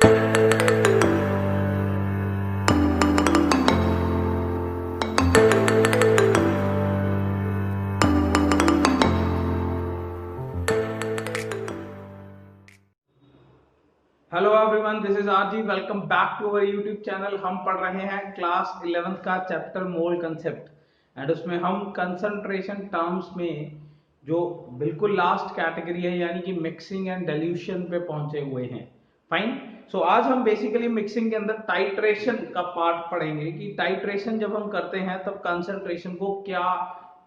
Hello everyone, this is RG. Welcome back to our YouTube channel. हम पढ़ रहे हैं क्लास 11th का चैप्टर मोल कंसेप्ट एंड उसमें हम कंसंट्रेशन टर्म्स में जो बिल्कुल लास्ट कैटेगरी है यानी कि मिक्सिंग एंड डाइल्यूशन पे पहुंचे हुए हैं। फाइन। सो आज हम बेसिकली मिक्सिंग के अंदर टाइट्रेशन का पार्ट पढ़ेंगे कि टाइट्रेशन जब हम करते हैं तब कंसंट्रेशन को क्या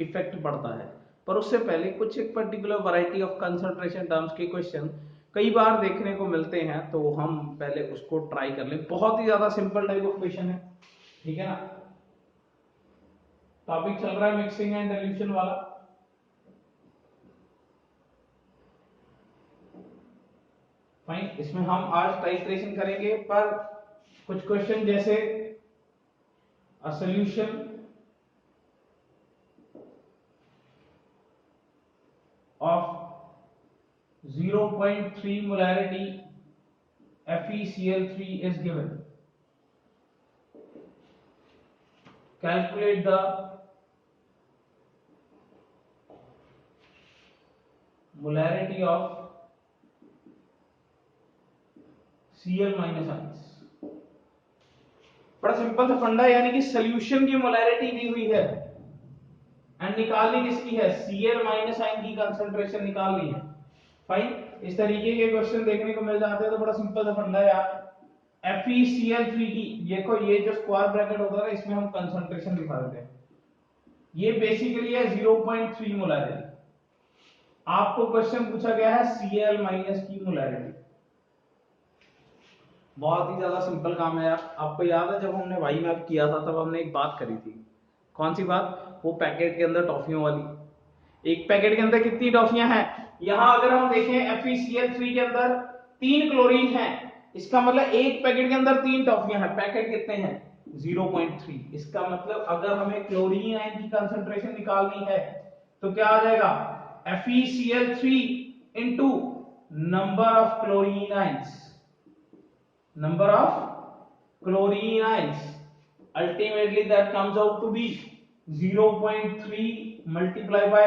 इफेक्ट पड़ता है। पर उससे पहले कुछ एक particular variety of concentration terms के क्वेश्चन कई बार देखने को मिलते हैं, तो हम पहले उसको ट्राई कर लें। बहुत ही ज्यादा सिंपल टाइप ऑफ क्वेश्चन है, ठीक है ना। टॉपिक चल रहा है मिक्सिंग एंड डाइल्यूशन वाला। फाइन। इसमें हम आज टाइट्रेशन करेंगे, पर कुछ क्वेश्चन जैसे a solution of 0.3 molarity FeCl3 is given. Calculate the molarity of Cl minus ions. बड़ा सिंपल सा फंडा, यानी कि सॉल्यूशन की मोलैरिटी दी हुई है एंड निकालनी किसकी है, Cl माइनस आयन की कंसंट्रेशन निकालनी है। फाइन। इस तरीके के क्वेश्चन देखने को मिल जाते हैं, तो बड़ा सिंपल सा फंडा है यार। FeCl3 की देखो, ये जो स्क्वायर ब्रैकेट होता है ना, इसमें हम कंसंट्रेशन लिखा देते हैं। ये बेसिकली है 0.3 मोलैरिटी। आपको क्वेश्चन पूछा गया है Cl माइनस की मोलैरिटी। बहुत ही ज्यादा सिंपल काम है यार। आपको याद है जब हमने वाई मैप किया था तब हमने एक बात करी थी। कौन सी बात? वो पैकेट के अंदर टॉफियों वाली। एक पैकेट के अंदर कितनी टॉफियां हैं? यहां अगर हम देखें FeCl3 के अंदर 3 क्लोरीन है, इसका मतलब एक पैकेट के अंदर 3 टॉफियां हैं। पैकेट कितने हैं? 0.3। इसका मतलब अगर हमें क्लोरीन आयन की कंसंट्रेशन निकालनी है तो क्या आ जाएगा, FeCl3 into number of chlorine ions. Number of chlorine ions, ultimately that comes out to be 0.3 multiplied by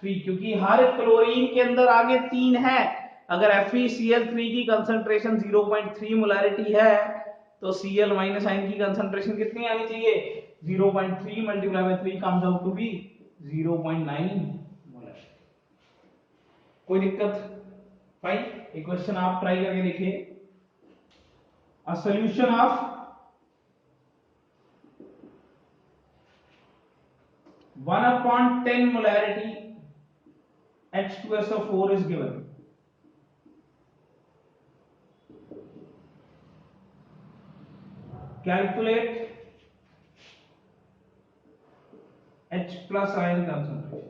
3, क्योंकि हर क्लोरीन के अंदर आगे 3 है। अगर FeCl3 की कंसंट्रेशन 0.3 मोलैरिटी है तो Cl माइनस आयन की कंसंट्रेशन कितनी आनी चाहिए? 0.3 multiply by 3 comes out to be 0.9 molarity. कोई दिक्कत? फाइन। एक क्वेश्चन आप ट्राई करके देखिए। A solution of 1/10 molarity H2SO4 is given. Calculate H plus ion concentration.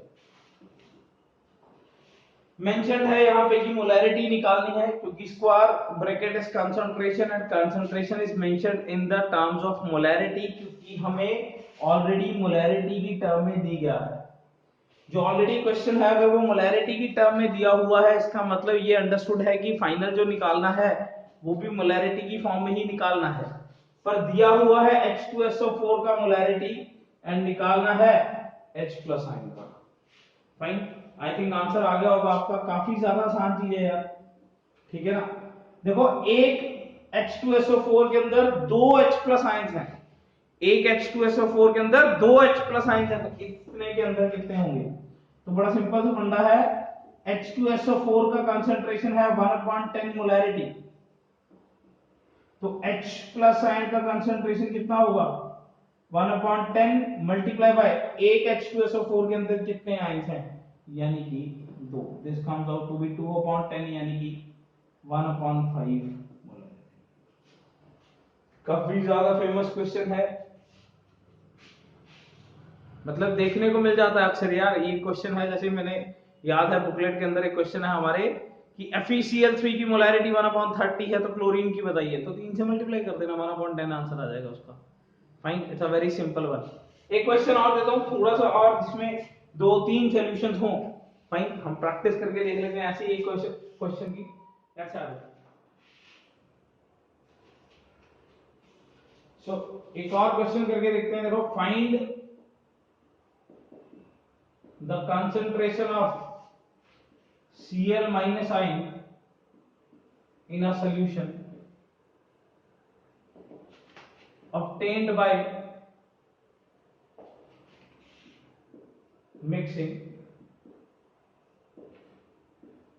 Mentioned है यहाँ पे कि मोलैरिटी निकालनी है, क्योंकि square bracket is concentration and concentration is mentioned in the terms of molarity, क्योंकि हमें ऑलरेडी मोलैरिटी की टर्म में दी गया है। जो ऑलरेडी क्वेश्चन है अगर वो मोलैरिटी की टर्म में दिया हुआ है, इसका मतलब ये अंडरस्टूड है कि फाइनल जो निकालना है वो भी मोलैरिटी की फॉर्म में ही निकालना है। पर दिया हुआ है H2SO4 का मोलैरिटी एंड निकालना है H प्लस आयन का। फाइन। आई थिंक आंसर आ गया होगा आपका। काफी ज्यादा आसान चीज है यार, ठीक है ना। देखो, एक H2SO4 के अंदर 2 H प्लस आयंस हैं। एक H2SO4 के अंदर 2 H प्लस आयंस हैं, तो इतने के अंदर कितने होंगे? तो बड़ा सिंपल सा फंडा है। H2SO4 का कंसंट्रेशन है 1/10 मोलैरिटी, तो H प्लस आयन का कंसंट्रेशन कितना होगा? 1/10 मल्टीप्लाई बाय एक H2SO4 के अंदर कितने आयंस हैं, यानी कि 2। This comes out to be 2/10 यानी कि 1/5 मोलर। काफी ज्यादा फेमस क्वेश्चन है, मतलब देखने को मिल जाता है अक्सर यार। ये क्वेश्चन है, जैसे मैंने याद है बुकलेट के अंदर एक क्वेश्चन है हमारे कि FeCl3 की मोलैरिटी 1/30 है, तो क्लोरीन की बताइए, तो 3 से मल्टीप्लाई कर देना, 1/10 आंसर आ जाएगा उसका। Fine, it's a very simple one. एक क्वेश्चन और देता हूं थोड़ा सा और, जिसमें 2-3 सॉल्यूशंस हों। फाइन, हम प्रैक्टिस करके देख लेते हैं ऐसे ही एक क्वेश्चन की। अच्छा, एक और क्वेश्चन करके देखते हैं। देखो, find the concentration of Cl minus ion in a solution obtained by mixing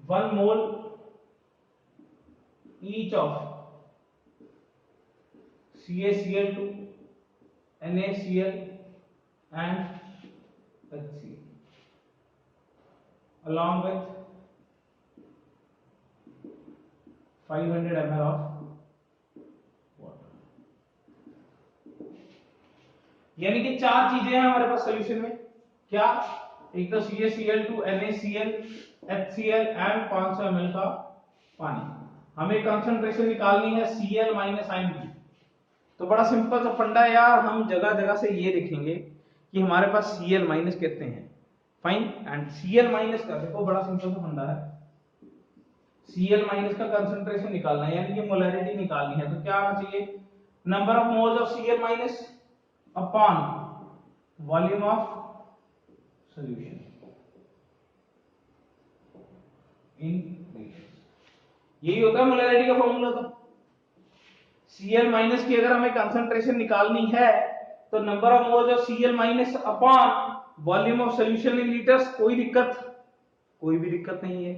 1 mole each of CaCl2, NaCl and HCl along with 500 ml of water। यानी कि चार चीजें हैं हमारे पास सोल्यूशन में। क्या? एक तो CaCl2, NaCl, HCl and 500 ml का पानी। हमें कंसंट्रेशन निकालनी है Cl माइनस आयन की। तो बड़ा सिंपल सा फंडा है यार, हम जगह जगह से ये लिखेंगे कि हमारे पास Cl माइनस कितने हैं। फाइन, एंड Cl माइनस का देखो बड़ा सिंपल सा फंडा है, Cl माइनस का कंसंट्रेशन निकालना है, यानी कि मोलैरिटी निकालनी है। तो क्या आना चाहिए? Number of moles of Cl minus upon volume of solution in litres. यही होता है मोलैरिटी का फॉर्मूला। तो Cl माइनस की अगर हमें कंसंट्रेशन निकालनी है तो number of moles of Cl minus upon volume of solution in litres. कोई भी दिक्कत नहीं है।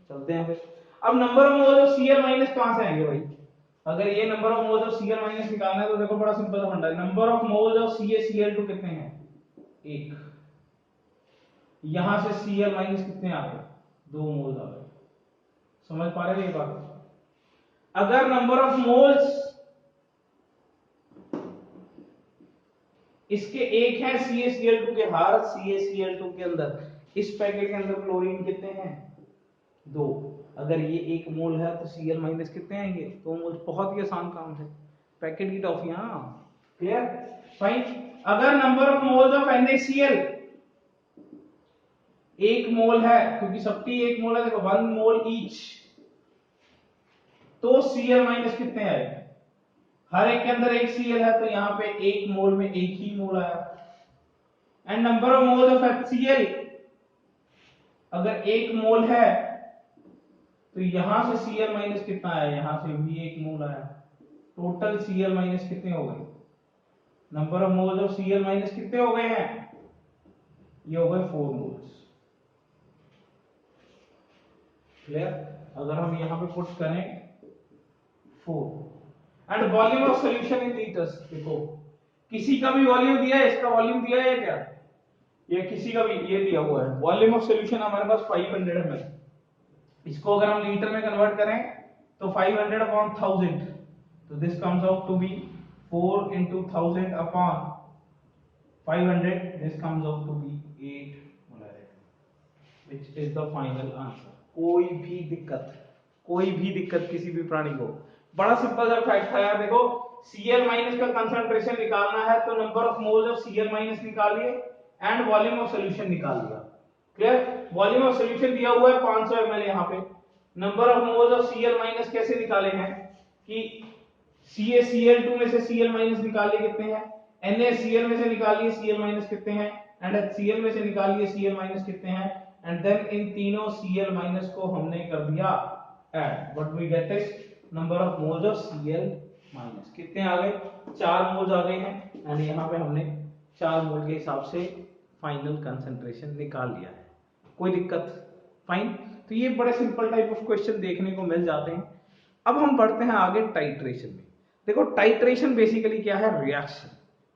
चलते हैं फिर। अब number of moles of Cl minus कहां से आएंगे भाई? अगर ये number of moles of Cl minus निकालना है तो देखो बड़ा सिंपल सा फंडा है। Number of moles of CaCl2 कितने हैं? 1। यहां से Cl माइनस कितने आ गए? 2 मोल्स आ गए। समझ पा रहे हो ये बात? अगर नंबर ऑफ मोल्स इसके 1 है CaCl2 के, हर CaCl2 के अंदर इस पैकेट के अंदर क्लोरीन कितने हैं? 2। अगर ये 1 मोल है तो Cl माइनस कितने आएंगे? 2 मोल। बहुत ही आसान काम है, पैकेट की टॉफियां। क्लियर? फाइन। अगर number of moles of NaCl 1 मोल है, क्योंकि सबकी 1 मोल है, देखो 1 मोल ईच, तो Cl माइनस कितने आए? हर एक के अंदर 1 Cl है तो यहां पे 1 मोल में 1 ही मोल आया। And number of moles of HCl अगर 1 मोल है तो यहां से Cl माइनस कितना आया? यहां से भी 1 मोल आया। टोटल Cl माइनस कितने हो गए? Number of moles of Cl minus कितने हो गए हैं? ये हो गए 4 मोल्स। क्लियर? अगर हम यहां पे पुट करें 4 and volume of solution in litres, देखो किसी का भी वॉल्यूम दिया है, इसका वॉल्यूम दिया है क्या? ये किसी का भी ये दिया हुआ है। वॉल्यूम ऑफ सॉल्यूशन हमारे पास 500 ml। इसको अगर हम लीटर में कन्वर्ट करें तो 500 अपॉन 1000, तो this comes out to be 4 into 1000 upon 500, this comes out to be 8 molarity, which is the final answer. कोई भी दिक्कत किसी भी प्राणी को, बड़ा सिंपल सा फैक्ट था यार। देखो Cl माइनस का कंसंट्रेशन निकालना है तो number of moles of Cl minus निकालिए एंड वॉल्यूम ऑफ सॉल्यूशन निकाल लिया। क्लियर? वॉल्यूम ऑफ सॉल्यूशन दिया हुआ है 500 ml। यहां पे number of moles of Cl minus कैसे निकाले हैं कि CaCl2 में से Cl माइनस निकालिए कितने हैं, NaCl में से निकालिए Cl माइनस कितने हैं, एंड HCl में से निकालिए Cl माइनस कितने हैं, एंड देन इन तीनों Cl माइनस को हमने कर दिया add. What we get is number of moles of Cl minus. कितने आ गए? 4 मोल्स आ गए हैं। एंड यहां पे हमने 4 मोल के हिसाब से फाइनल कंसंट्रेशन निकाल लिया है। कोई दिक्कत? फाइन। तो ये बड़े सिंपल टाइप ऑफ क्वेश्चन देखने को मिल जाते हैं। अब हम बढ़ते हैं आगे टाइट्रेशन में। देखो टाइट्रेशन बेसिकली क्या है? रिएक्शन।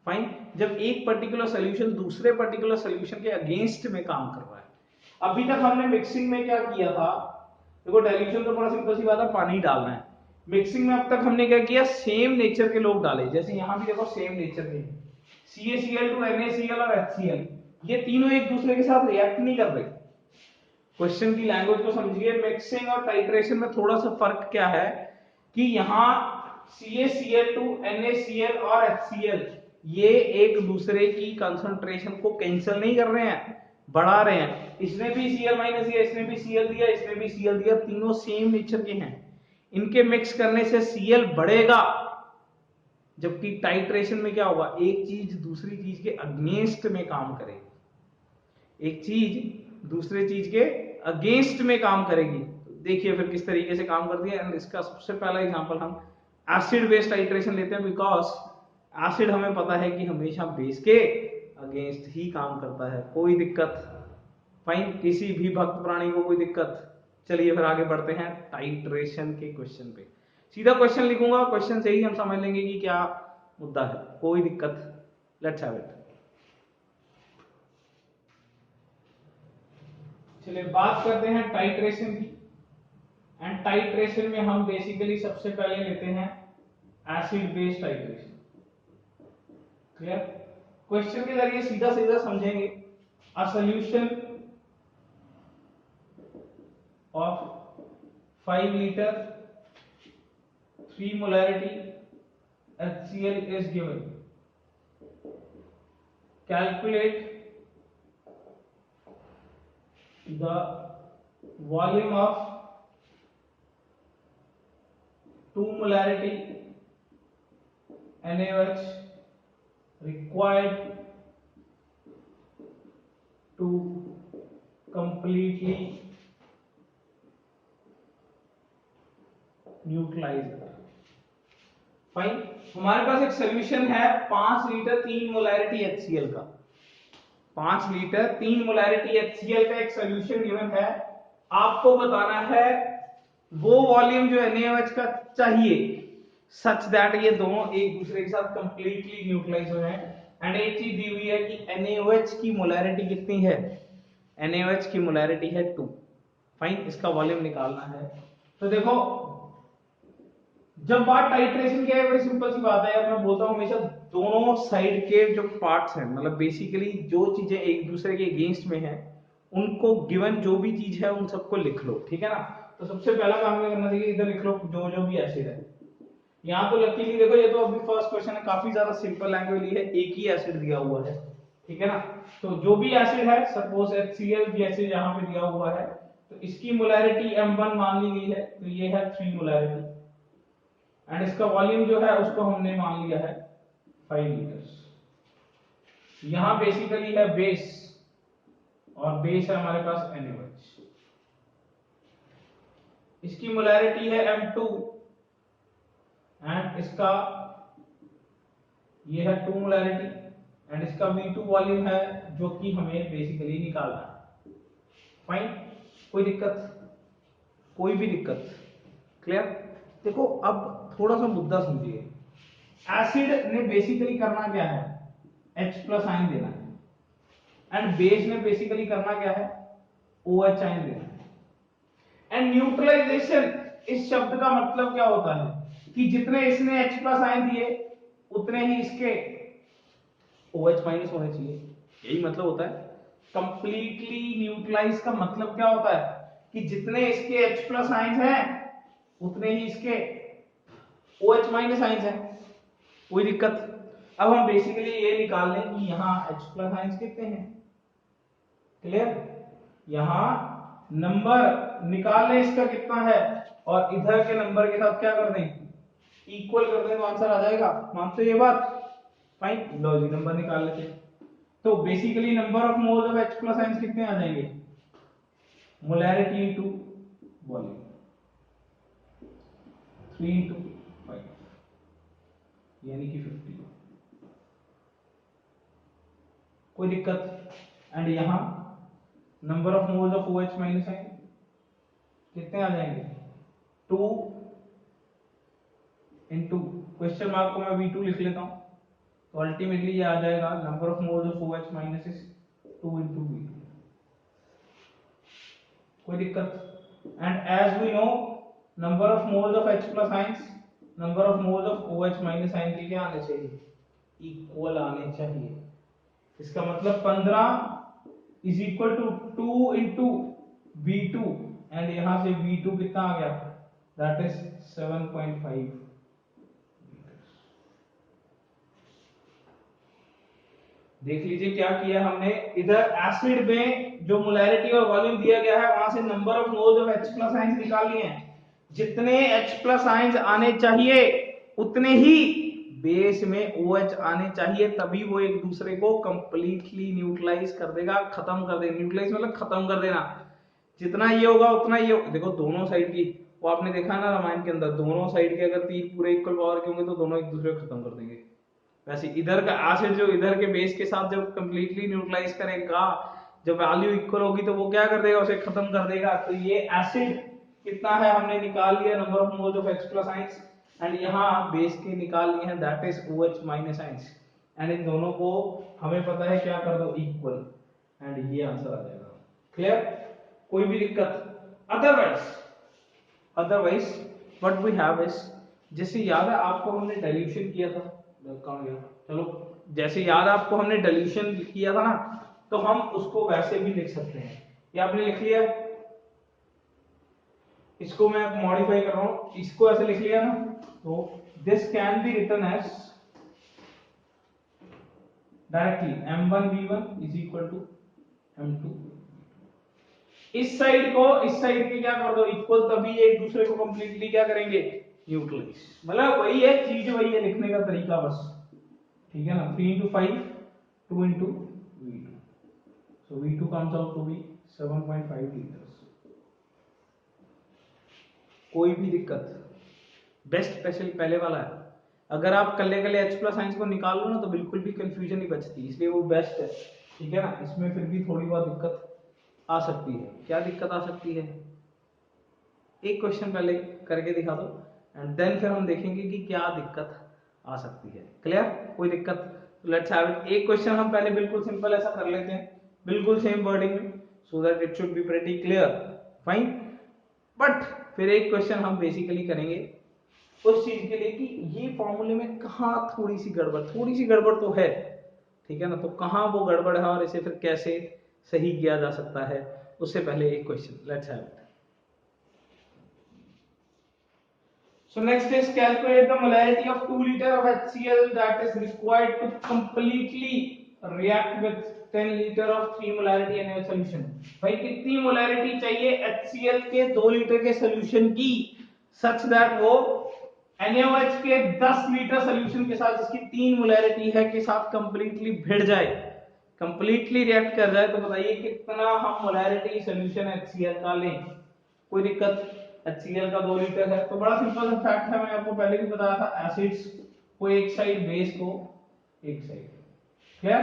फाइन। जब एक पर्टिकुलर सॉल्यूशन दूसरे पर्टिकुलर सॉल्यूशन के अगेंस्ट में काम कर रहा है। अभी तक हमने मिक्सिंग में क्या किया था? देखो डाइल्यूशन तो बड़ा सिंपल सी बात है, पानी डालना है। मिक्सिंग में अब तक हमने क्या किया? सेम नेचर के लोग डाले। जैसे यहां भी देखो सेम नेचर के CaCl2, NaCl और HCl, ये तीनों एक दूसरे के साथ रिएक्ट नहीं कर रहे। क्वेश्चन की लैंग्वेज को समझिए। मिक्सिंग और टाइट्रेशन में थोड़ा सा फर्क क्या है कि यहां CaCl2, NaCl और HCl ये एक दूसरे की कंसंट्रेशन को कैंसिल नहीं कर रहे हैं, बढ़ा रहे हैं। इसने भी Cl माइनस दिया, इसने भी Cl दिया, इसने भी Cl दिया, तीनों सेम नेचर के हैं। इनके मिक्स करने से Cl बढ़ेगा जबकि टाइट्रेशन में क्या होगा, एक चीज दूसरी चीज के अगेंस्ट में काम करेगी, एक चीज दूसरे चीज के अगेंस्ट में काम करेगी। देखिए फिर किस तरीके से काम करती है। एंड इसका सबसे पहला एग्जांपल हम एसिड बेस टाइट्रेशन लेते हैं, बिकॉज एसिड हमें पता है कि हमेशा बेस के अगेंस्ट ही काम करता है। कोई दिक्कत? फाइन, किसी भी भक्त प्राणी को कोई दिक्कत? चलिए फिर आगे बढ़ते हैं टाइट्रेशन के क्वेश्चन पे। सीधा क्वेश्चन लिखूंगा, क्वेश्चन से ही हम समझ लेंगे कि क्या मुद्दा है। कोई दिक्कत? Let's have it. चलिए बात करते हैं टाइट्रेशन की। एंड टाइट्रेशन में हम बेसिकली सबसे पहले लेते हैं acid base titration. Clear? Question के जरिए सीधा सीधा समझेंगे। A solution of 5 liter 3 molarity HCl is given. Calculate the volume of 2 molarity NaOH required to completely neutralise. Fine, हमारे पास एक सोल्यूशन है 5 लीटर 3 मोलैरिटी HCl का। 5 लीटर 3 मोलैरिटी HCl का एक सोल्यूशन गिवन है। आपको बताना है वो वॉल्यूम जो NaOH का चाहिए सच दैट ये दोनों एक दूसरे के साथ कंप्लीटली न्यूट्रलाइज हो जाएं। एंड एक चीज दी हुई है कि NaOH की मोलैरिटी कितनी है? NaOH की मोलैरिटी है 2। फाइन, इसका वॉल्यूम निकालना है। तो देखो जब बात टाइट्रेशन की है, बड़ी सिंपल सी बात है यार। मैं बोलता हूं हमेशा दोनों साइड के जो पार्ट्स हैं, मतलब बेसिकली जो चीजें एक दूसरे के अगेंस्ट में हैं, उनको गिवन जो भी चीज है उन सबको लिख लो, ठीक है ना। तो सबसे पहला काम क्या करना चाहिए, इधर लिख लो जो जो भी एसिड है। यहाँ तो लकीली देखो ये तो अभी फर्स्ट क्वेश्चन है, काफी ज्यादा सिंपल लैंग्वेज ली है, एक ही एसिड दिया हुआ है, ठीक है ना। तो जो भी एसिड है, सपोज HCl जैसे यहाँ पे दिया हुआ है, तो इसकी मोलैरिटी M1 मान ली गई है, तो ये है 3 मोलैरिटी। एंड इसका वॉल्यूम जो है उसको हमने मान लिया है 5 लीटर्स। यहां बेसिकली है बेस, और बेस है हमारे पास NaOH। इसकी मोलैरिटी है M2 एंड इसका ये है 2 मोलैरिटी। एंड इसका V2 वॉल्यूम है जो कि हमें बेसिकली निकालना है। फाइन, कोई दिक्कत? कोई भी दिक्कत? क्लियर? देखो अब थोड़ा सा मुद्दा समझिए। एसिड ने बेसिकली करना क्या है, H प्लस आयन देना है। एंड बेस ने बेसिकली करना क्या है, OH आयन देना है। एंड न्यूट्रलाइजेशन इस शब्द का मतलब क्या होता है कि जितने इसने H प्लस आयन दिए उतने ही इसके OH माइनस होने चाहिए, यही मतलब होता है। कंप्लीटली न्यूट्रलाइज का मतलब क्या होता है कि जितने इसके H प्लस आयन हैं उतने ही इसके OH माइनस आयंस है। कोई दिक्कत? अब हम बेसिकली ये निकाल लें कि यहाँ H प्लस आयंस कितने हैं। क्लियर? यहाँ नंबर निकाल लें इसका कितना है, और इधर के नंबर के साथ क्या कर दें, इक्वल कर दें, तो आंसर आ जाएगा। मानते हो ये बात? फाइन, लो जी नंबर निकाल लेते हैं। तो basically number of moles of H plus ions कितने आ जाएंगे, मोलैरिटी इनटू वॉल्यूम, 3 into 5 यानी कि 50। कोई दिक्कत? एंड यहां number of moles of OH minus ion कितने आ जाएंगे, 2 into क्वेश्चन मार्क को मैं V2 लिख लेता हूं, तो अल्टीमेटली ये आ जाएगा number of moles of OH minus is 2 into V2। कोई दिक्कत? And as we know number of moles of H plus ions number of moles of OH minus ion के क्या आने चाहिए, इक्वल आने चाहिए। इसका मतलब 15 is equal to 2 into V2, and यहां से V2 कितना आ गया, दैट इज 7.5। देख लीजिए क्या किया हमने, इधर एसिड में जो मोलैरिटी और वॉल्यूम दिया गया है वहां से number of moles of H plus ions निकाल लिए हैं। जितने H प्लस आयंस आने चाहिए उतने ही बेस में OH आने चाहिए, तभी वो एक दूसरे को कंप्लीटली न्यूट्रलाइज कर देगा, खत्म कर देगा। न्यूट्रलाइज मतलब खत्म कर देना। जितना ये होगा उतना ये देखो, दोनों साइड की, वो आपने देखा ना रामायण के अंदर, दोनों साइड के अगर तीर पूरे इक्वल पावर के होंगे तो दोनों एक दूसरे को खत्म कर देंगे। वैसे इधर का एसिड जो इधर के बेस के साथ जब कंप्लीटली न्यूट्रलाइज करेगा, जब वैल्यू इक्वल होगी तो वो क्या कर देगा, उसे खत्म कर देगा। तो ये एसिड कितना है हमने निकाल लिया, number of moles of H plus ions, and यहाँ बेस के निकाल लिए हैं, that is OH minus ions. And इन दोनों को हमें पता है क्या कर दो, इक्वल, एंड ये आंसर आ जाएगा। क्लियर? कोई भी दिक्कत? Otherwise what we have is, जैसे याद है आपको हमने डाइल्यूशन किया था, कहां गया, चलो, जैसे याद है आपको हमने डाइल्यूशन किया था ना, तो हम उसको वैसे भी लिख सकते हैं। ये आपने लिख लिया, इसको मैं मॉडिफाई कर रहा हूं, इसको ऐसे लिख लिया ना, तो this can be written as directly m1v1 is equal to m2। इस साइड को इस साइड के क्या कर दो, इक्वल, तभी एक दूसरे को कंप्लीटली क्या करेंगे, न्यूट्रलाइज। मतलब वही है चीज, वही है, लिखने का तरीका बस, ठीक है ना। 3 into 5 2 into v2, so v2 comes out to be 7.5 liters। कोई भी दिक्कत? बेस्ट स्पेशल पहले वाला है। अगर आप कल्ले कल्ले H प्लस आयंस को निकाल लो ना तो बिल्कुल भी कंफ्यूजन नहीं बचती, इसलिए वो बेस्ट है, ठीक है ना। इसमें फिर भी थोड़ी बहुत दिक्कत आ सकती है। क्या दिक्कत आ सकती है? एक क्वेश्चन पहले करके दिखा दो, एंड देन फिर हम देखेंगे कि क्या दिक्कत आ सकती है। क्लियर? कोई दिक्कत? Let's have it. एक क्वेश्चन हम पहले बिल्कुल सिंपल ऐसा कर लेते हैं, बिल्कुल सेम वर्डिंग में, so that it should be pretty clear, fine. But फिर एक क्वेश्चन हम बेसिकली करेंगे उस चीज के लिए कि ये फॉर्मूले में कहाँ थोड़ी सी गड़बड़ तो है, ठीक है ना। तो कहाँ वो गड़बड़ है और इसे फिर कैसे सही किया जा सकता है, उससे पहले एक question, let's have it. So next is calculate the molarity of 2 liter of HCl that is required to completely react with 10 liter of 3 molarity NaOH solution। भाई कितनी मोलैरिटी चाहिए HCl के 2 लीटर के सॉल्यूशन की, सच दैट वो NaOH के 10 litre solution के साथ, जिसकी 3 मोलैरिटी है, के साथ कंप्लीटली भिड़ जाए, कंप्लीटली रिएक्ट कर जाए। तो बताइए कितना हम मोलैरिटी सॉल्यूशन HCl का लें। कोई दिक्कत? HCl का 2 लीटर है तो बड़ा सिंपल सा फैक्ट है, मैं आपको पहले भी बताया था, एसिड्स को एक साइड, बेस को एक साइड। क्लियर?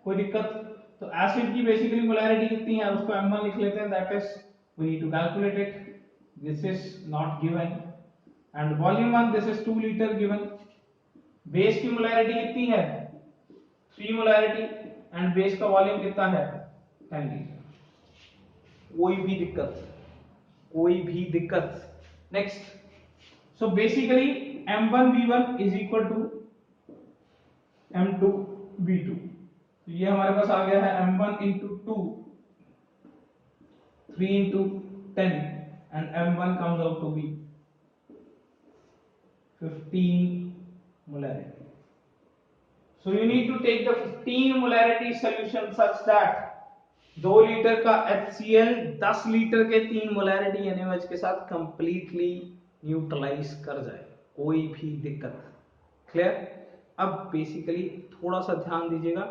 कोई दिक्कत? तो एसिड की बेसिकली मोलैरिटी कितनी है उसको m1 लिख लेते हैं, that is we need to calculate it, this is not given, and volume 1 this is 2 litre given. Base की मोलैरिटी कितनी है, 3 मोलैरिटी, एंड बेस का वॉल्यूम कितना है, 10 लीटर। कोई भी दिक्कत? Next, so basically m1v1 is equal to m2v2। तो ये हमारे पास आ गया है m1 into 2 3 into 10 and m1 comes out to be 15 molarity। So you need to take the 15 molarity solution such that 2 litre का HCl 10 लीटर के 3 molarity NaOH के साथ completely neutralise कर जाए। कोई भी दिक्कत? क्लियर? अब बेसिकली थोड़ा सा ध्यान दीजिएगा,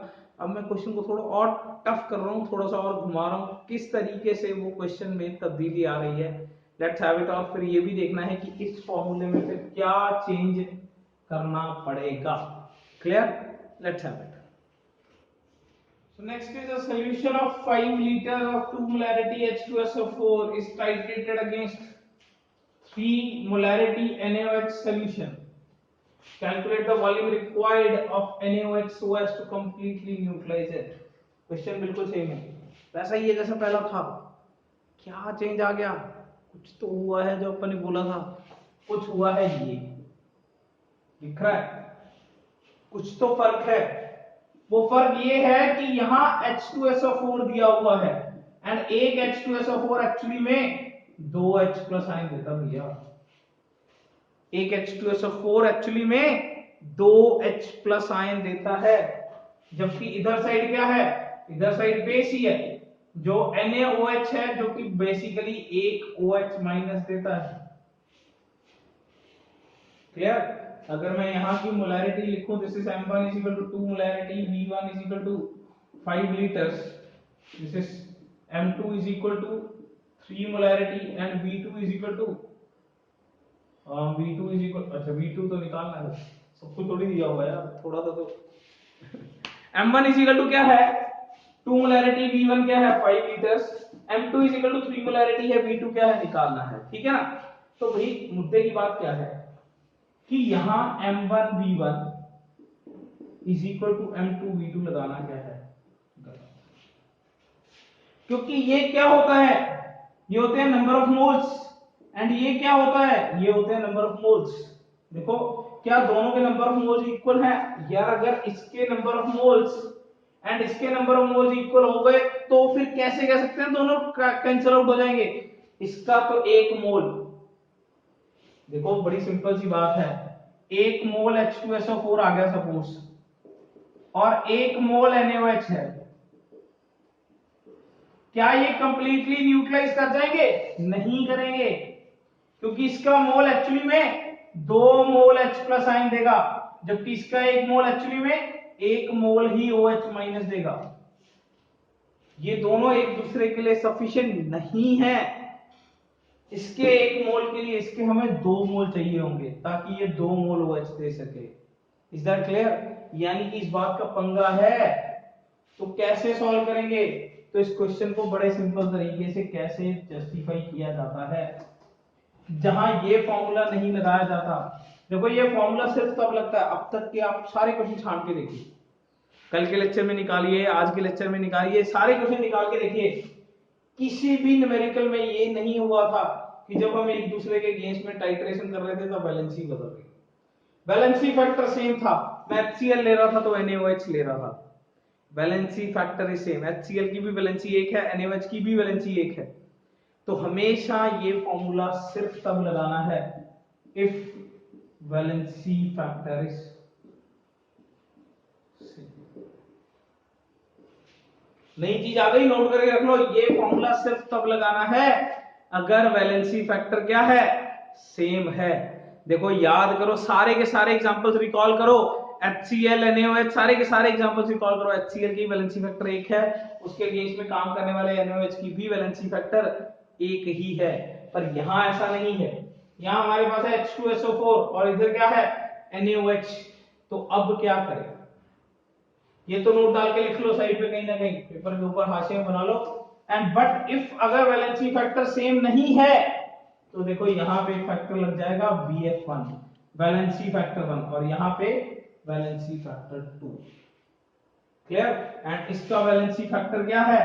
अब मैं क्वेश्चन को थोड़ा और टफ कर रहा हूँ, थोड़ा सा और घुमा रहा हूँ, किस तरीके से वो क्वेश्चन में तब्दीली आ रही है, लेट्स हैव इट। और फिर ये भी देखना है कि इस फॉर्मूले में फिर क्या चेंज करना पड़ेगा। Clear? Let's have it. So next is a solution of 5 liter of 2 molarity H2SO4 is titrated against 3 molarity NaOH solution। Calculate the volume required of NaOH so as to completely neutralize it। Question बिल्कुल same है, वैसा ही है जैसा पहला था। क्या change आ गया? कुछ तो हुआ है, जो अपन ने बोला था कुछ हुआ है, ये दिख रहा है, कुछ तो फर्क है। वो फर्क ये है कि यहाँ H2SO4 दिया हुआ है, एंड एक H2SO4 एक्चुअली में 2 H प्लस आयन देता भैया। एक H2SO4 एक्चुअली में 2 H प्लस आयन देता है, जबकि इधर साइड क्या है, इधर साइड बेस ही है, जो NaOH है, जो कि बेसिकली एक OH माइनस देता है। क्लियर? अगर मैं यहाँ की मोलैरिटी लिखूं, this is m1 is equal to 2 molarity, v1 is equal to 5 liters, this is m2 is equal to 3 molarity and v2 is equal to v2 is equal, अच्छा v2 तो निकालना है, सबको थोड़ी दिया हुआ है यार, थोड़ा सा तो m1 is equal to क्या है 2 molarity, v1 क्या है 5 liters, m2 is equal to 3 molarity है, v2 क्या है निकालना है, ठीक है ना। तो भाई मुद्दे की बात क्या है कि यहाँ m1 v1 is equal to m2 v2 लगाना क्या है, क्योंकि ये क्या होता है, ये होते हैं नंबर ऑफ मोल्स, एंड ये क्या होता है, ये होते हैं नंबर ऑफ मोल्स। देखो क्या दोनों के नंबर ऑफ मोल्स इक्वल हैं यार, अगर इसके नंबर ऑफ मोल्स एंड इसके नंबर ऑफ मोल्स इक्वल हो गए तो फिर कैसे कह सकते हैं दोनों कैंसिल आउट हो जाएंगे, इसका तो एक मोल, देखो बड़ी सिंपल सी बात है, एक मोल H2SO4 आ गया सपोज, और एक मोल NaOH है, क्या ये कंप्लीटली न्यूट्रलाइज कर जाएंगे, नहीं करेंगे, क्योंकि इसका मोल एक्चुअली में 2 मोल H प्लस आयन देगा, जबकि इसका एक मोल एक्चुअली में 1 मोल ही OH माइनस देगा। ये दोनों एक दूसरे के लिए सफिशिएंट नहीं है, इसके 1 मोल के लिए इसके हमें 2 मोल चाहिए होंगे ताकि ये 2 मोल OH दे सके। इज दैट क्लियर, यानी कि इस बात का पंगा है। तो कैसे सॉल्व करेंगे, तो इस क्वेश्चन को बड़े सिंपल तरीके से कैसे जस्टिफाई किया जाता है, जहां ये फॉर्मूला नहीं लगाया जाता। देखो ये फॉर्मूला सिर्फ तब लगता है, अब तक के आप सारे क्वेश्चन छान के देखिए, कल के लेक्चर में निकालिए, आज के लेक्चर में निकालिए, सारे क्वेश्चन निकाल के देखिए, किसी भी न्यूमेरिकल में ये नहीं हुआ था कि जब हम एक दूसरे के अगेंस्ट में टाइट्रेशन कर रहे थे तो वैलेंसी बदल गई, वैलेंसी फैक्टर सेम था, मैं HCl ले रहा था तो NaOH ले रहा था, valency factor is same, HCl की भी वैलेंसी 1 है, NaOH की भी वैलेंसी 1 है। तो हमेशा ये फॉर्मूला सिर्फ तब लगाना है इफ वैलेंसी फैक्टर इज, नई चीज आ गई, नोट करके रख लो, ये फॉर्मूला सिर्फ तब लगाना है अगर वैलेंसी फैक्टर क्या है, सेम है। देखो याद करो, सारे के सारे एग्जांपल्स रिकॉल करो, HCl NaOH सारे के सारे एग्जांपल्स रिकॉल करो, HCl की वैलेंसी फैक्टर 1 है, उसके अगेंस्ट में काम करने वाले NaOH की भी वैलेंसी फैक्टर 1 ही है, पर यहां ऐसा नहीं है, यहां हमारे पास है H2SO4 और इधर क्या है NaOH। तो अब क्या करें, ये तो नोट डाल के लिख लो साइड पे कहीं ना कहीं, पेपर के ऊपर हाशिया में बना लो। एंड बट इफ अगर वैलेंसी फैक्टर सेम नहीं है तो देखो यहां पे फैक्टर लग जाएगा VF1 वैलेंसी फैक्टर 1 और यहां पे वैलेंसी फैक्टर 2, क्लियर। एंड इसका वैलेंसी फैक्टर क्या है,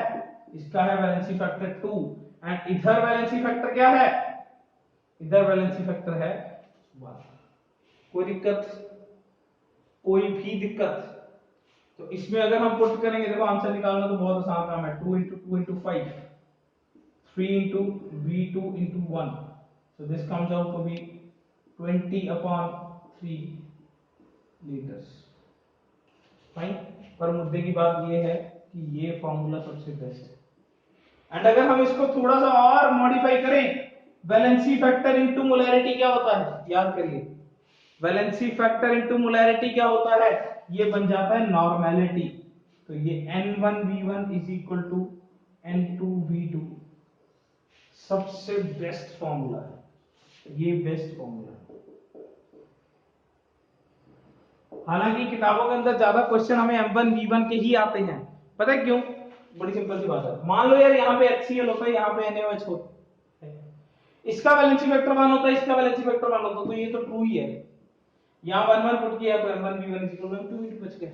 इसका है वैलेंसी फैक्टर 2, एंड इधर वैलेंसी फैक्टर क्या है, इधर वैलेंसी फैक्टर है 1। कोई दिक्कत, कोई भी दिक्कत, तो इसमें अगर हम पुट करेंगे, देखो आंसर निकालना तो बहुत आसान काम है, 2 into 2 into 5, 3 into V2 into 1, so this comes out to be 20/3 liters, fine. पर मुद्दे की बात ये है कि ये फॉर्मूला सबसे बेस्ट है। एंड अगर हम इसको थोड़ा सा और मॉडिफाई करें, वैलेंसी फैक्टर इनटू मोलैरिटी क्या होता है, याद करिए, वैलेंसी फैक्टर इनटू मोलैरिटी क्या होता है, ये बन जाता है नॉर्मेलिटी। तो ये N1V1 is equal to N2V2 सबसे बेस्ट फॉर्मूला है, ये बेस्ट फॉर्मूला है। हालांकि किताबों के अंदर ज्यादा क्वेश्चन हमें M1V1 के ही आते हैं, पता है क्यों, बड़ी सिंपल सी बात है। मान लो यार यहाँ पे HCl होता है, यहाँ पे NaOH होता है, इसका वैलेंसी फैक्टर 1 होता है, इसका वैलेंसी फैक्टर 1 होता है, तो ये तो ट्रू ही है। यहाँ 1 पुट किया तो M1V1 M2V2 बच गया।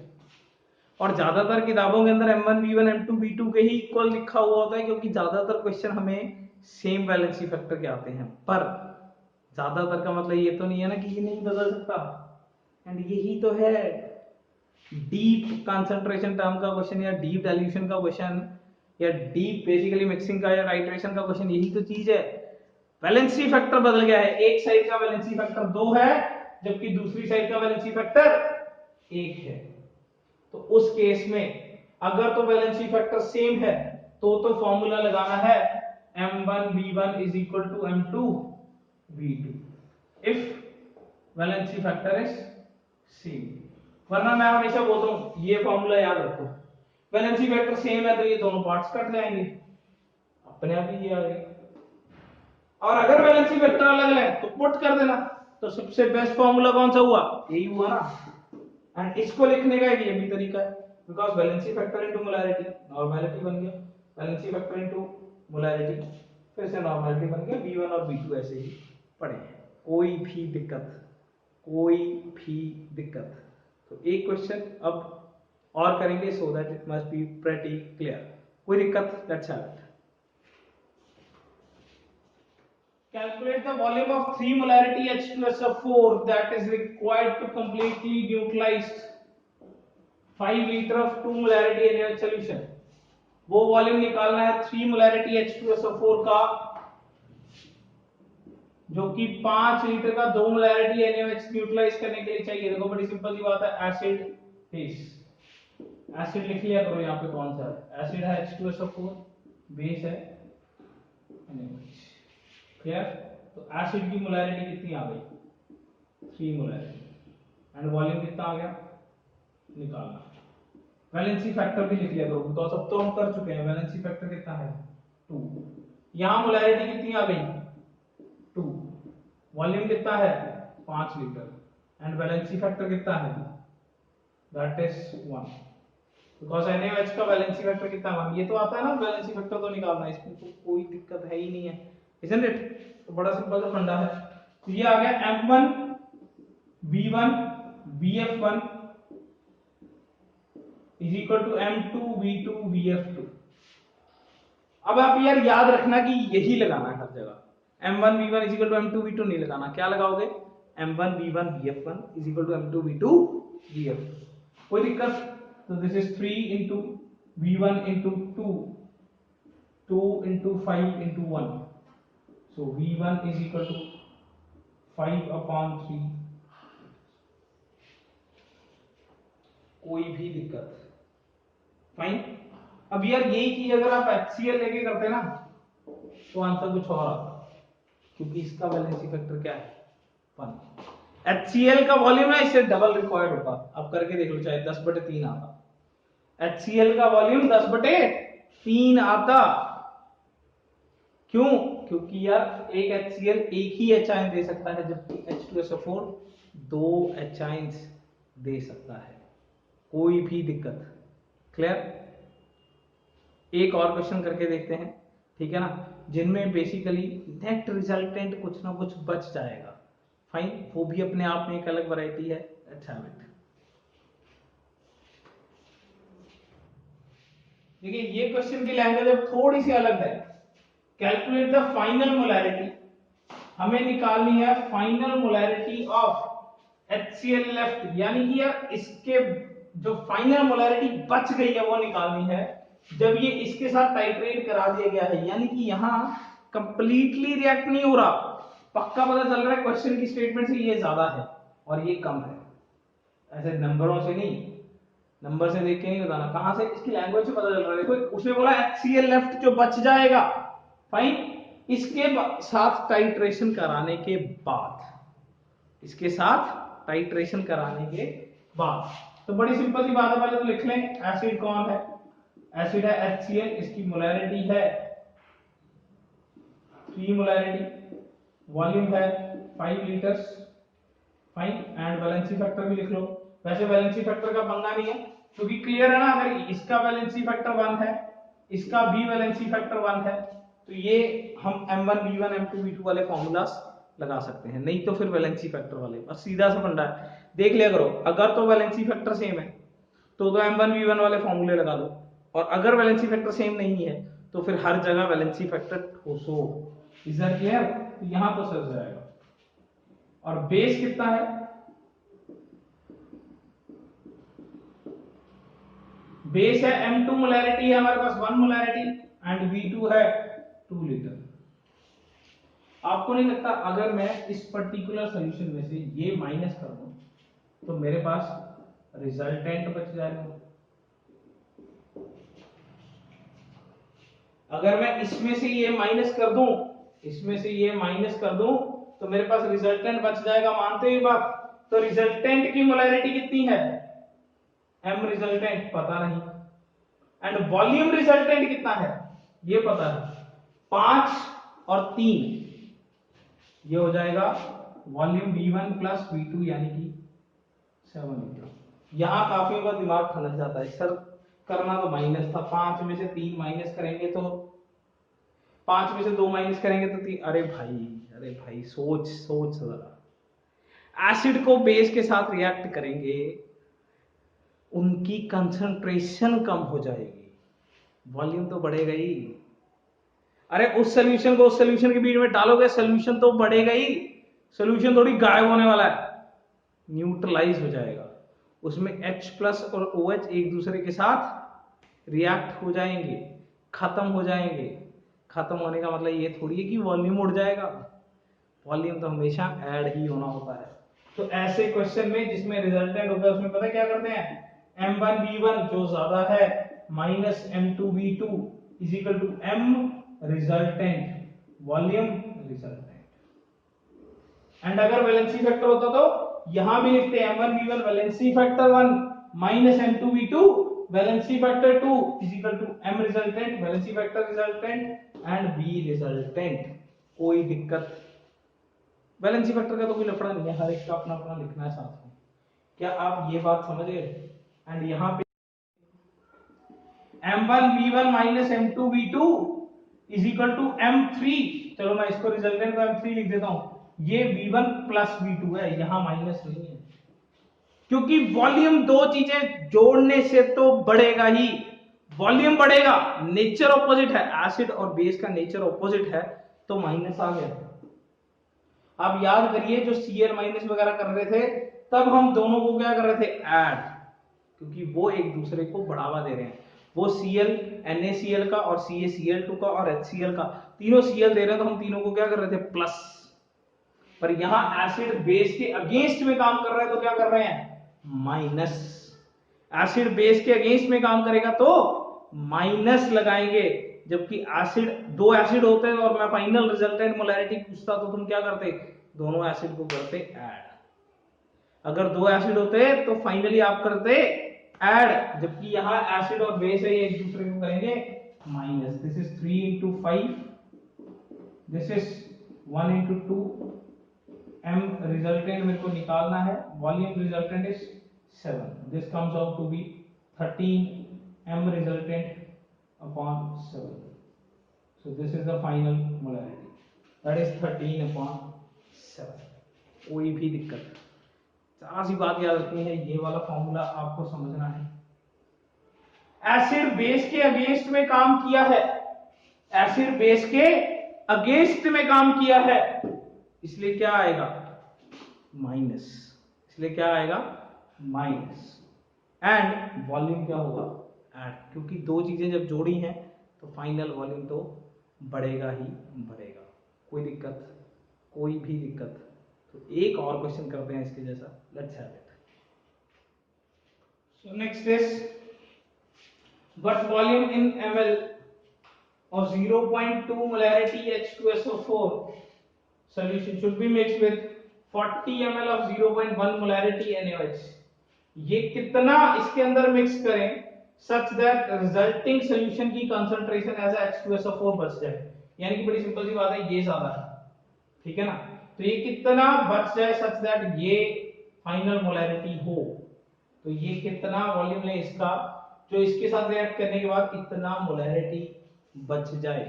और ज्यादातर किताबों के अंदर M1V1 M2V2 के ही इक्वल लिखा हुआ होता है, क्योंकि ज्यादातर क्वेश्चन हमें सेम वैलेंसी फैक्टर के आते हैं। पर ज्यादातर का मतलब ये तो नहीं है ना कि ये नहीं बदल सकता, एंड यही तो है डीप कंसंट्रेशन टर्म का क्वेश्चन, या डीप डाइल्यूशन का क्वेश्चन, या डीप बेसिकली मिक्सिंग का या टाइट्रेशन का क्वेश्चन, यही तो चीज है। वैलेंसी फैक्टर बदल गया है, एक साइड का वैलेंसी फैक्टर 2 है जबकि दूसरी साइड का वैलेंसी फैक्टर 1 है। तो उस केस में अगर तो वैलेंसी फैक्टर सेम है तो फॉर्मूला लगाना है M1V1 is equal to M2V2 if valency factor is same. वरना मैं हमेशा बोलता हूं ये फॉर्मूला याद रखो, वैलेंसी फैक्टर सेम है तो ये दोनों पार्ट्स कट जाएंगे, अपने आप ही ये आ जाएगा। और अगर वैलेंसी फैक्टर अलग है तो पुट कर देना। तो सबसे बेस्ट फॉर्मूला कौन सा हुआ, यही हुआ ना। एंड इसको लिखने का ये भी तरीका है, because valency factor into molarity, normality बन गया, वैलेंसी फैक्टर इनटू मोलैरिटी, फिर से नॉर्मैलिटी बन गया, V1 और V2 ऐसे ही पड़े। कोई भी दिक्कत। तो एक क्वेश्चन अब और करेंगे, so that it must be pretty clear. कोई दिक्कत? Let's have it. Calculate the volume of 3 molarity H2SO4 that is required to completely neutralize 5 liter of 2 molarity NaOH solution। वो वॉल्यूम निकालना है 3 मोलैरिटी H2SO4 का, जो कि 5 लीटर का 2 molarity NaOH neutralise करने के लिए चाहिए। देखो बड़ी सिंपल सी बात है, एसिड बेस। एसिड लिख लिया करो यहाँ पे कौन सा है, एसिड है H2SO4, बेस है NaOH। क्लियर? तो एसिड की मोलैरिटी कितनी आ गई, 3 मोलैरिटी, एंड वॉल्यूम कितना आ गया निकालना। वैलेंसी फैक्टर भी लिख लिया करो, बिकॉज़ अब तो हम कर चुके हैं। वैलेंसी फैक्टर कितना है 2, यहां मोलैरिटी कितनी आ गई 2, वॉल्यूम कितना है 5 लीटर, एंड वैलेंसी फैक्टर कितना है दैट इज 1, बिकॉज़ NaOH का वैलेंसी फैक्टर कितना है 1। ये तो आता है ना, वैलेंसी फैक्टर तो निकालना है, इसमें तो कोई दिक्कत है ही नहीं है, इजंट इट। तो बड़ा सिंपल सा फंडा है। तो ये आ गया M1 V1 VF1 is equal to M2 V2 VF2। अब आप यार याद रखना कि यही लगाना है हर जगह, M1 V1 is equal to M2 V2 नहीं लगाना। क्या लगाओगे, M1 V1 VF1 is equal to M2 V2 VF2। कोई दिक्कत? तो this is 3 into V1 into 2, 2 into 5 into 1, so V1 is equal to 5 upon 3। कोई भी दिक्कत? फाइन। अब यार यही चीज अगर आप HCl लेके करते ना तो आंसर कुछ और आता, क्योंकि इसका वैलेंसी फैक्टर क्या है 1। HCl का वॉल्यूम है, इससे डबल रिक्वायर्ड होता। अब करके देख लो, चाहे 10/3 आता, HCl का वॉल्यूम 10/3 आता। क्यों? क्योंकि यार एक HCl एक ही H आयन दे सकता है, जबकि H2SO4 2 H आयन्स दे सकता है। कोई भी दिक्कत? क्लियर? एक और क्वेश्चन करके देखते हैं, ठीक है ना, जिनमें बेसिकली नेट रिजल्टेंट कुछ ना कुछ बच जाएगा। फाइन, वो भी अपने आप में एक अलग वैरायटी है। अच्छा बेटा देखिए, ये क्वेश्चन की लैंग्वेज अब थोड़ी सी अलग है। कैलकुलेट द फाइनल मोलैरिटी, हमें निकालनी है final molarity of HCl left, यानी कि यार इसके जो फाइनल मोलैरिटी बच गई है वो निकालनी है जब ये इसके साथ टाइट्रेट करा दिया गया है। यानी कि यहां कंप्लीटली रिएक्ट नहीं हो रहा, पक्का पता चल रहा है क्वेश्चन की स्टेटमेंट से ये ज्यादा है और ये कम है, ऐसे नंबरों से नहीं, नंबर से देख के नहीं बताना, कहां से, इसकी लैंग्वेज से पता चल रहा है। देखो उसने बोला HCl लेफ्ट जो बच जाएगा, फाइन, इसके साथ टाइट्रेशन कराने के बाद, इसके साथ टाइट्रेशन कराने के बाद। तो बड़ी सिंपल सी बात है, पहले तो लिख लें एसिड कौन है, एसिड है HCl, इसकी मोलैरिटी है 3 मोलैरिटी, वॉल्यूम है 5 litres, fine, and valency factor भी लिख लो। वैसे वैलेंसी फैक्टर का पंगा नहीं है, क्योंकि क्लियर है ना, अगर इसका वैलेंसी फैक्टर 1 है, इसका भी वैलेंसी फैक्टर 1 है, तो ये हम M1 V1 M2 V2 वाले फॉर्मूलास लगा सकते हैं, नहीं तो फिर वैलेंसी फैक्टर वाले। बस सीधा सा फंडा है, देख लिया करो। अगर तो वैलेंसी फैक्टर सेम है तो M1 V1 वाले फॉर्मूले लगा दो, और अगर वैलेंसी फैक्टर सेम नहीं है तो फिर हर जगह वैलेंसी फैक्टर ठोसो। Is that clear? तो यहां तो सर जाएगा। और बेस कितना है, बेस है M2 मोलैरिटी है हमारे पास 1 मोलैरिटी, एंड V2 है 2 लीटर। आपको नहीं लगता अगर मैं इस पर्टिकुलर सॉल्यूशन में से ये माइनस कर दूं तो मेरे पास रिजल्टेंट बच जाएगा? अगर मैं इसमें से ये माइनस कर दूं, इसमें से ये माइनस कर दूं, तो मेरे पास रिजल्टेंट बच जाएगा, मानते ही बात। तो रिजल्टेंट की मोलैरिटी कितनी है, m रिजल्टेंट पता नहीं, एंड वॉल्यूम रिजल्टेंट कितना है ये पता है, 5 और 3, ये हो जाएगा वॉल्यूम V1 प्लस V2 यानी कि 7 लीटर। यहां काफी बार दिमाग खलक जाता है, सर करना तो माइनस था, 5 में से 3 माइनस करेंगे तो 5 में से 2 माइनस करेंगे तो 3, अरे भाई सोच सोच जरा। एसिड को बेस के साथ रिएक्ट करेंगे, उनकी कंसंट्रेशन कम हो जाएगी, वॉल्यूम तो बढ़ेगा ही। अरे उस सोल्यूशन को उस सोल्यूशन के बीच में डालोगे, सोल्यूशन तो बढ़ेगा ही, सोल्यूशन थोड़ी गायब होने वाला है, न्यूट्रलाइज हो जाएगा। उसमें H प्लस और OH एक दूसरे के साथ रिएक्ट हो जाएंगे, खत्म हो जाएंगे। खत्म होने का मतलब ये थोड़ी है कि वॉल्यूम उड़ जाएगा, वॉल्यूम तो हमेशा ऐड ही होना होता है। तो ऐसे क्वेश्चन में जिसमें रिजल्टेंट होता है उसमें पता क्या करते हैं, M1V1 जो ज्यादा है minus M2V2 is equal to M resultant volume resultant. And अगर वैलेंसी फैक्टर होता तो यहां भी लिखते हैं M1V1 valency factor 1 minus M2V2 valency factor 2 is equal to M resultant valency factor resultant and V resultant. कोई दिक्कत, वैलेंसी फैक्टर का तो कोई लफड़ा नहीं है, हर एक का अपना अपना लिखना है साथ में। क्या आप ये बात समझ गए? एंड यहां पे M1V1 minus M2V2 is equal to M3, चलो मैं इसको रिजल्टेंट को M3 लिख देता हूं, ये V1 प्लस V2 है, यहां माइनस नहीं है, क्योंकि वॉल्यूम दो चीजें जोड़ने से तो बढ़ेगा ही, वॉल्यूम बढ़ेगा, नेचर ऑपोजिट है, एसिड और बेस का नेचर ऑपोजिट है, तो माइनस आ गया। आप याद करिए जो Cl माइनस वगैरह कर रहे थे तब हम दोनों को क्या कर रहे थे, ऐड, क्योंकि वो एक दूसरे को बढ़ावा दे रहे हैं, वो Cl NaCl का और CaCl2 का और HCl का, तीनों Cl दे रहे हैं तो हम तीनों को क्या कर रहे थे, प्लस। पर यहां एसिड बेस के अगेंस्ट में काम कर रहा है तो क्या कर रहे हैं, माइनस। एसिड बेस के अगेंस्ट में काम करेगा तो माइनस लगाएंगे, जबकि एसिड, दो एसिड होते हैं और मैं फाइनल रिजल्टेंट मोलैरिटी पूछता तो तुम क्या करते, दोनों एसिड को करते ऐड। अगर दो एसिड होते तो फाइनली आप करते ऐड, जबकि यहां एसिड और बेस है ये एक दूसरे को करेंगे minus. This is 3 into 5, this is 1 into 2, M resultant मेरे को निकालना है, volume resultant is 7, this comes out to be 13 M resultant upon 7, so this is the final molarity, that is 13 upon 7। कोई भी दिक्कत, जरा सी बात याद रखनी है, ये वाला फॉर्मूला आपको समझना है। एसिड बेस के अगेंस्ट में काम किया है, एसिड बेस के अगेंस्ट में काम किया है, इसलिए क्या आएगा, माइनस, इसलिए क्या आएगा, माइनस। एंड वॉल्यूम क्या होगा, ऐड, क्योंकि दो चीजें जब जोड़ी हैं तो फाइनल वॉल्यूम तो बढ़ेगा ही बढ़ेगा। कोई दिक्कत, कोई भी दिक्कत? तो एक और क्वेश्चन करते हैं इसके जैसा, let's have it. So next is what volume in ml of 0.2 molarity H2SO4 solution should be mixed with 40 ml of 0.1 molarity NaOH। ये कितना इसके अंदर मिक्स करें सच दैट रिजल्टिंग सॉल्यूशन की कंसंट्रेशन एज H2SO4 बच जाए, यानी कि बड़ी सिंपल सी बात है, ये ज्यादा है, ठीक है ना, तो ये कितना बच जाए सच दैट ये फाइनल मोलैरिटी हो, तो ये कितना वॉल्यूम है इसका जो इसके साथ रिएक्ट करने के बाद इतना मोलैरिटी बच जाए,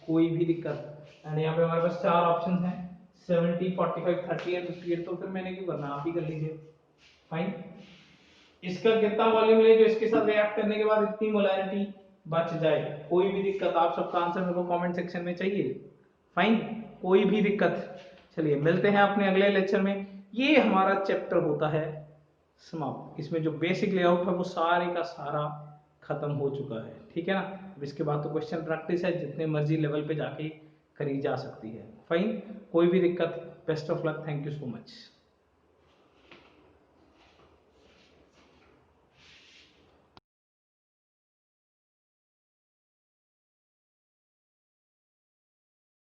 कोई भी दिक्कत। एंड यहाँ पे हमारे पास चार ऑप्शन हैं, 70, 45, 30 एंड 58, तो फिर मैंने क्यों करना, आप ही कर लीजिए, फाइन। इसका कितना वॉल्यूम है जो इसके साथ रिएक्ट करने के बाद इतनी मोलैरिटी बच जाए, कोई भी दिक्कत? आप सबका आंसर मेरे को कमेंट सेक्शन में चाहिए, फाइन, कोई भी दिक्कत? चलिए मिलते हैं अपने अगले लेक्चर में। ये हमारा चैप्टर होता है समाप्त, इसमें जो बेसिक लेआउट है वो सारे का सारा खत्म हो चुका है, ठीक है ना। अब इसके बाद तो क्वेश्चन प्रैक्टिस है, जितने मर्जी लेवल पे जाके करी जा सकती है, फाइन, कोई भी दिक्कत? Best of luck, thank you so much.